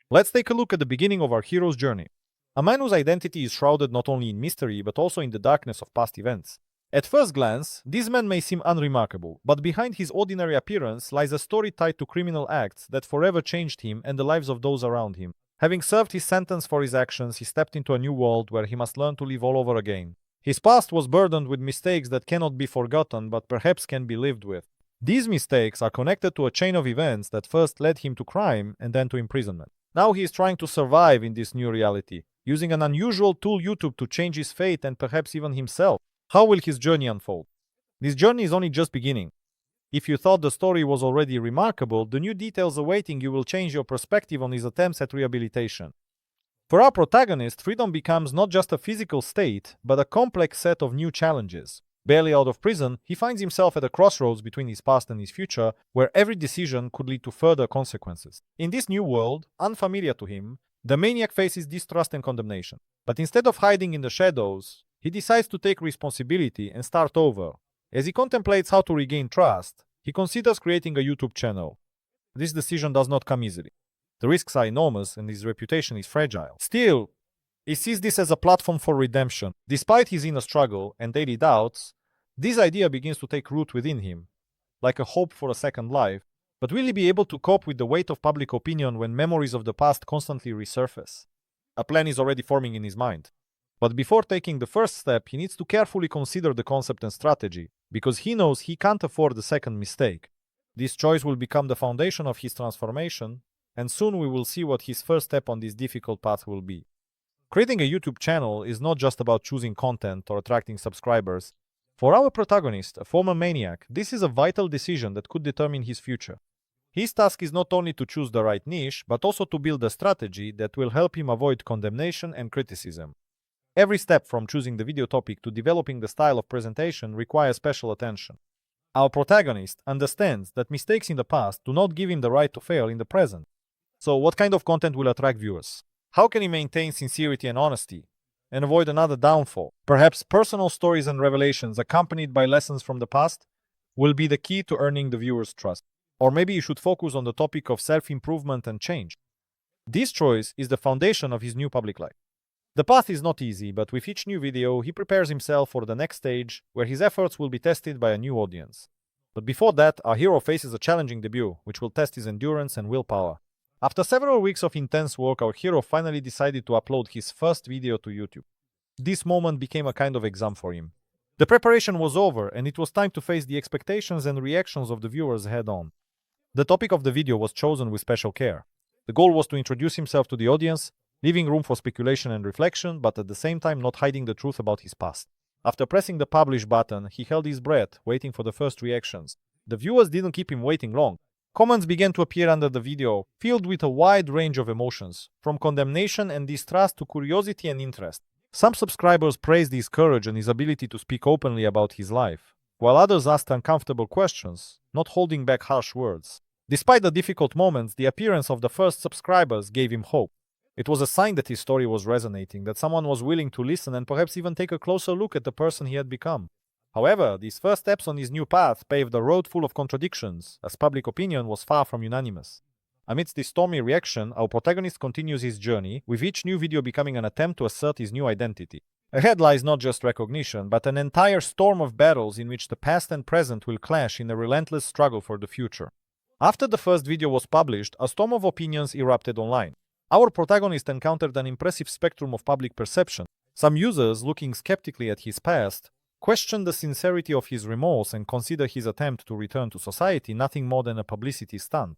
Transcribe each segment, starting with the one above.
Let's take a look at the beginning of our hero's journey. A man whose identity is shrouded not only in mystery but also in the darkness of past events. At first glance, this man may seem unremarkable, but behind his ordinary appearance lies a story tied to criminal acts that forever changed him and the lives of those around him. Having served his sentence for his actions, he stepped into a new world where he must learn to live all over again. His past was burdened with mistakes that cannot be forgotten but perhaps can be lived with. These mistakes are connected to a chain of events that first led him to crime and then to imprisonment. Now he is trying to survive in this new reality, using an unusual tool, YouTube, to change his fate and perhaps even himself. How will his journey unfold? This journey is only just beginning. If you thought the story was already remarkable, the new details awaiting you will change your perspective on his attempts at rehabilitation. For our protagonist, freedom becomes not just a physical state, but a complex set of new challenges. Barely out of prison, he finds himself at a crossroads between his past and his future, where every decision could lead to further consequences. In this new world, unfamiliar to him, the maniac faces distrust and condemnation. But instead of hiding in the shadows, he decides to take responsibility and start over. As he contemplates how to regain trust, he considers creating a YouTube channel. This decision does not come easily. The risks are enormous and his reputation is fragile. Still, he sees this as a platform for redemption. Despite his inner struggle and daily doubts, this idea begins to take root within him, like a hope for a second life. But will he be able to cope with the weight of public opinion when memories of the past constantly resurface? A plan is already forming in his mind. But before taking the first step, he needs to carefully consider the concept and strategy, because he knows he can't afford the second mistake. This choice will become the foundation of his transformation, and soon we will see what his first step on this difficult path will be. Creating a YouTube channel is not just about choosing content or attracting subscribers. For our protagonist, a former maniac, this is a vital decision that could determine his future. His task is not only to choose the right niche, but also to build a strategy that will help him avoid condemnation and criticism. Every step from choosing the video topic to developing the style of presentation requires special attention. Our protagonist understands that mistakes in the past do not give him the right to fail in the present. So what kind of content will attract viewers? How can he maintain sincerity and honesty and avoid another downfall? Perhaps personal stories and revelations accompanied by lessons from the past will be the key to earning the viewer's trust. Or maybe you should focus on the topic of self-improvement and change. This choice is the foundation of his new public life. The path is not easy, but with each new video, he prepares himself for the next stage where his efforts will be tested by a new audience. But before that, our hero faces a challenging debut, which will test his endurance and willpower. After several weeks of intense work, our hero finally decided to upload his first video to YouTube. This moment became a kind of exam for him. The preparation was over, and it was time to face the expectations and reactions of the viewers head-on. The topic of the video was chosen with special care. The goal was to introduce himself to the audience, leaving room for speculation and reflection, but at the same time not hiding the truth about his past. After pressing the publish button, he held his breath, waiting for the first reactions. The viewers didn't keep him waiting long. Comments began to appear under the video, filled with a wide range of emotions, from condemnation and distrust to curiosity and interest. Some subscribers praised his courage and his ability to speak openly about his life, while others asked uncomfortable questions, not holding back harsh words. Despite the difficult moments, the appearance of the first subscribers gave him hope. It was a sign that his story was resonating, that someone was willing to listen and perhaps even take a closer look at the person he had become. However, these first steps on his new path paved a road full of contradictions, as public opinion was far from unanimous. Amidst this stormy reaction, our protagonist continues his journey, with each new video becoming an attempt to assert his new identity. Ahead lies not just recognition, but an entire storm of battles in which the past and present will clash in a relentless struggle for the future. After the first video was published, a storm of opinions erupted online. Our protagonist encountered an impressive spectrum of public perception. Some users, looking skeptically at his past, questioned the sincerity of his remorse and considered his attempt to return to society nothing more than a publicity stunt.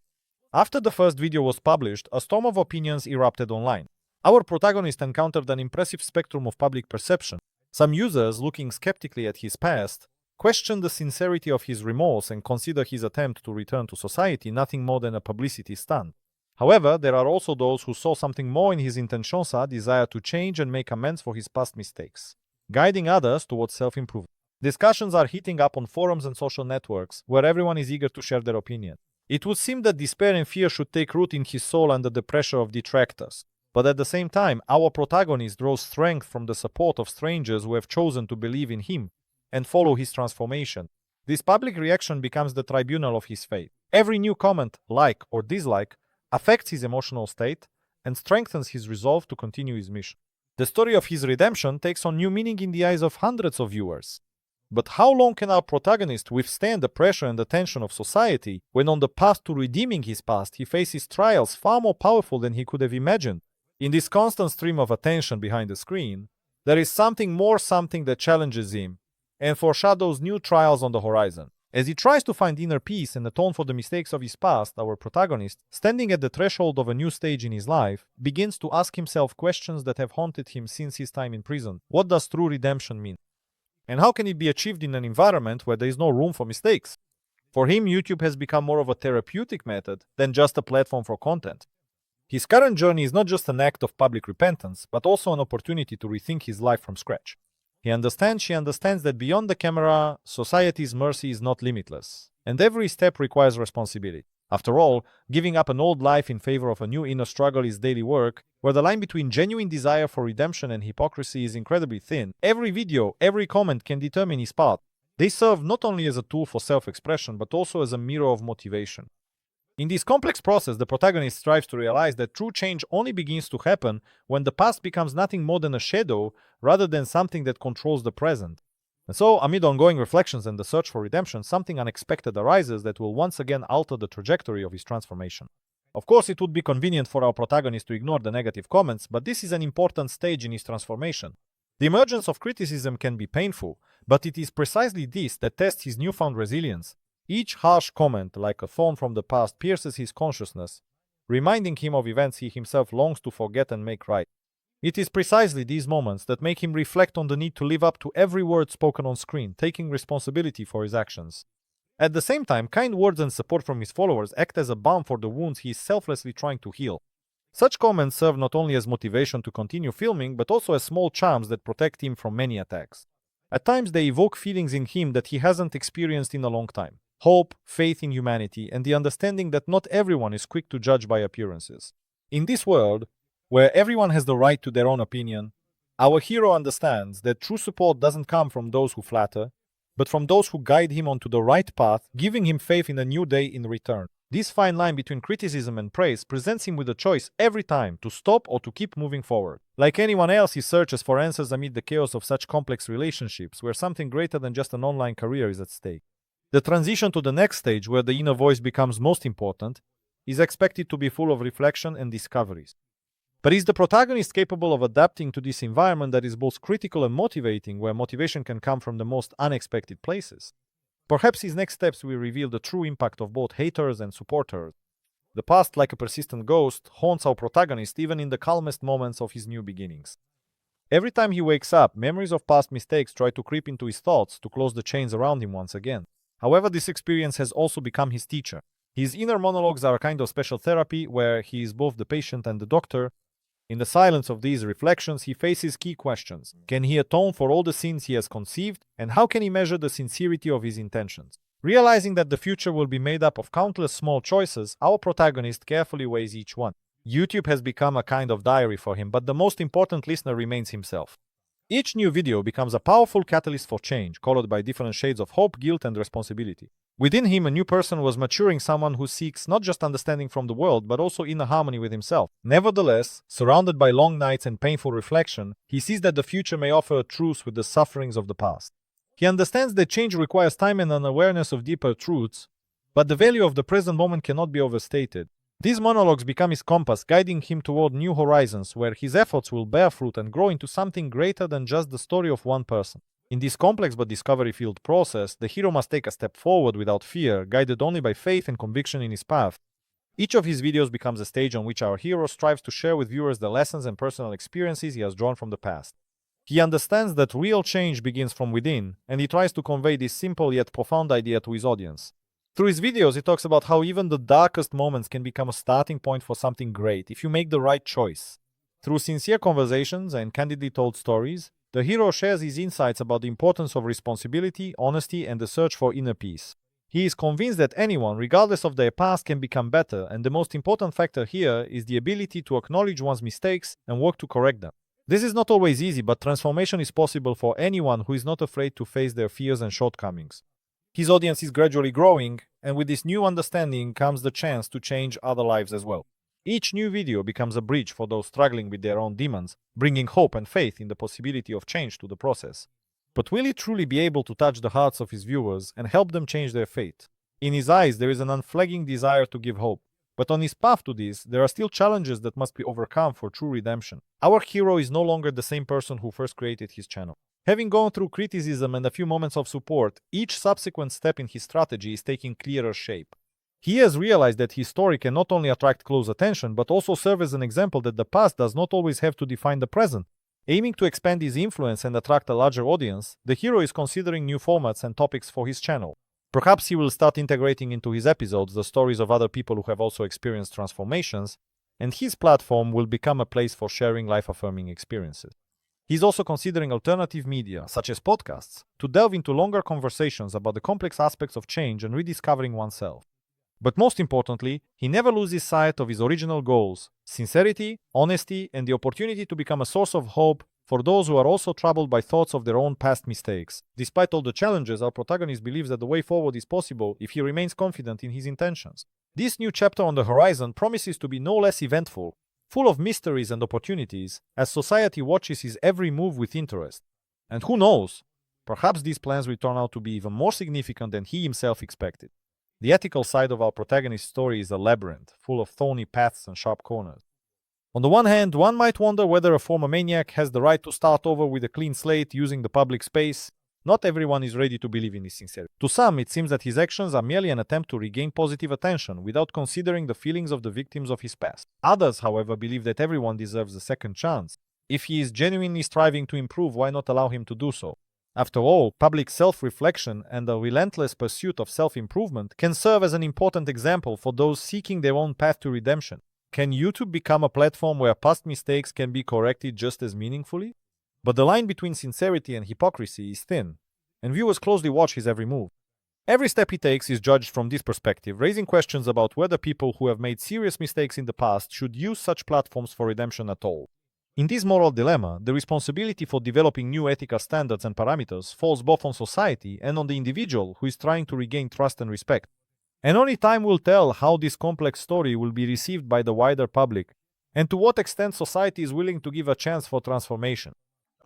After the first video was published, a storm of opinions erupted online. Our protagonist encountered an impressive spectrum of public perception. Some users, looking skeptically at his past, questioned the sincerity of his remorse and considered his attempt to return to society nothing more than a publicity stunt. However, there are also those who saw something more in his intentionsa, desire to change and make amends for his past mistakes, guiding others towards self-improvement. Discussions are heating up on forums and social networks, where everyone is eager to share their opinion. It would seem that despair and fear should take root in his soul under the pressure of detractors. But at the same time, our protagonist draws strength from the support of strangers who have chosen to believe in him and follow his transformation. This public reaction becomes the tribunal of his fate. Every new comment, like or dislike, affects his emotional state, and strengthens his resolve to continue his mission. The story of his redemption takes on new meaning in the eyes of hundreds of viewers. But how long can our protagonist withstand the pressure and the tension of society when on the path to redeeming his past he faces trials far more powerful than he could have imagined? In this constant stream of attention behind the screen, there is something that challenges him and foreshadows new trials on the horizon. As he tries to find inner peace and atone for the mistakes of his past, our protagonist, standing at the threshold of a new stage in his life, begins to ask himself questions that have haunted him since his time in prison. What does true redemption mean? And how can it be achieved in an environment where there is no room for mistakes? For him, YouTube has become more of a therapeutic method than just a platform for content. His current journey is not just an act of public repentance, but also an opportunity to rethink his life from scratch. She understands that beyond the camera, society's mercy is not limitless, and every step requires responsibility. After all, giving up an old life in favor of a new inner struggle is daily work, where the line between genuine desire for redemption and hypocrisy is incredibly thin. Every video, every comment can determine his path. They serve not only as a tool for self-expression, but also as a mirror of motivation. In this complex process, the protagonist strives to realize that true change only begins to happen when the past becomes nothing more than a shadow rather than something that controls the present. And so, amid ongoing reflections and the search for redemption, something unexpected arises that will once again alter the trajectory of his transformation. Of course, it would be convenient for our protagonist to ignore the negative comments, but this is an important stage in his transformation. The emergence of criticism can be painful, but it is precisely this that tests his newfound resilience. Each harsh comment, like a thorn from the past, pierces his consciousness, reminding him of events he himself longs to forget and make right. It is precisely these moments that make him reflect on the need to live up to every word spoken on screen, taking responsibility for his actions. At the same time, kind words and support from his followers act as a balm for the wounds he is selflessly trying to heal. Such comments serve not only as motivation to continue filming, but also as small charms that protect him from many attacks. At times, they evoke feelings in him that he hasn't experienced in a long time. Hope, faith in humanity, and the understanding that not everyone is quick to judge by appearances. In this world, where everyone has the right to their own opinion, our hero understands that true support doesn't come from those who flatter, but from those who guide him onto the right path, giving him faith in a new day in return. This fine line between criticism and praise presents him with a choice every time to stop or to keep moving forward. Like anyone else, he searches for answers amid the chaos of such complex relationships, where something greater than just an online career is at stake. The transition to the next stage, where the inner voice becomes most important, is expected to be full of reflection and discoveries. But is the protagonist capable of adapting to this environment that is both critical and motivating, where motivation can come from the most unexpected places? Perhaps his next steps will reveal the true impact of both haters and supporters. The past, like a persistent ghost, haunts our protagonist even in the calmest moments of his new beginnings. Every time he wakes up, memories of past mistakes try to creep into his thoughts to close the chains around him once again. However, this experience has also become his teacher. His inner monologues are a kind of special therapy where he is both the patient and the doctor. In the silence of these reflections, he faces key questions. Can he atone for all the sins he has conceived? And how can he measure the sincerity of his intentions? Realizing that the future will be made up of countless small choices, our protagonist carefully weighs each one. YouTube has become a kind of diary for him, but the most important listener remains himself. Each new video becomes a powerful catalyst for change, colored by different shades of hope, guilt, and responsibility. Within him, a new person was maturing, someone who seeks not just understanding from the world, but also inner harmony with himself. Nevertheless, surrounded by long nights and painful reflection, he sees that the future may offer a truce with the sufferings of the past. He understands that change requires time and an awareness of deeper truths, but the value of the present moment cannot be overstated. These monologues become his compass, guiding him toward new horizons, where his efforts will bear fruit and grow into something greater than just the story of one person. In this complex but discovery-filled process, the hero must take a step forward without fear, guided only by faith and conviction in his path. Each of his videos becomes a stage on which our hero strives to share with viewers the lessons and personal experiences he has drawn from the past. He understands that real change begins from within, and he tries to convey this simple yet profound idea to his audience. Through his videos, he talks about how even the darkest moments can become a starting point for something great if you make the right choice. Through sincere conversations and candidly told stories, the hero shares his insights about the importance of responsibility, honesty, and the search for inner peace. He is convinced that anyone, regardless of their past, can become better, and the most important factor here is the ability to acknowledge one's mistakes and work to correct them. This is not always easy, but transformation is possible for anyone who is not afraid to face their fears and shortcomings. His audience is gradually growing, and with this new understanding comes the chance to change other lives as well. Each new video becomes a bridge for those struggling with their own demons, bringing hope and faith in the possibility of change to the process. But will he truly be able to touch the hearts of his viewers and help them change their fate? In his eyes, there is an unflagging desire to give hope. But on his path to this, there are still challenges that must be overcome for true redemption. Our hero is no longer the same person who first created his channel. Having gone through criticism and a few moments of support, each subsequent step in his strategy is taking clearer shape. He has realized that his story can not only attract close attention, but also serve as an example that the past does not always have to define the present. Aiming to expand his influence and attract a larger audience, the hero is considering new formats and topics for his channel. Perhaps he will start integrating into his episodes the stories of other people who have also experienced transformations, and his platform will become a place for sharing life-affirming experiences. He's also considering alternative media, such as podcasts, to delve into longer conversations about the complex aspects of change and rediscovering oneself. But most importantly, he never loses sight of his original goals: sincerity, honesty, and the opportunity to become a source of hope for those who are also troubled by thoughts of their own past mistakes. Despite all the challenges, our protagonist believes that the way forward is possible if he remains confident in his intentions. This new chapter on the horizon promises to be no less eventful, full of mysteries and opportunities, as society watches his every move with interest. And who knows, perhaps these plans will turn out to be even more significant than he himself expected. The ethical side of our protagonist's story is a labyrinth, full of thorny paths and sharp corners. On the one hand, one might wonder whether a former maniac has the right to start over with a clean slate using the public space. Not everyone is ready to believe in his sincerity. To some, it seems that his actions are merely an attempt to regain positive attention without considering the feelings of the victims of his past. Others, however, believe that everyone deserves a second chance. If he is genuinely striving to improve, why not allow him to do so? After all, public self-reflection and a relentless pursuit of self-improvement can serve as an important example for those seeking their own path to redemption. Can YouTube become a platform where past mistakes can be corrected just as meaningfully? But the line between sincerity and hypocrisy is thin, and viewers closely watch his every move. Every step he takes is judged from this perspective, raising questions about whether people who have made serious mistakes in the past should use such platforms for redemption at all. In this moral dilemma, the responsibility for developing new ethical standards and parameters falls both on society and on the individual who is trying to regain trust and respect. And only time will tell how this complex story will be received by the wider public, and to what extent society is willing to give a chance for transformation.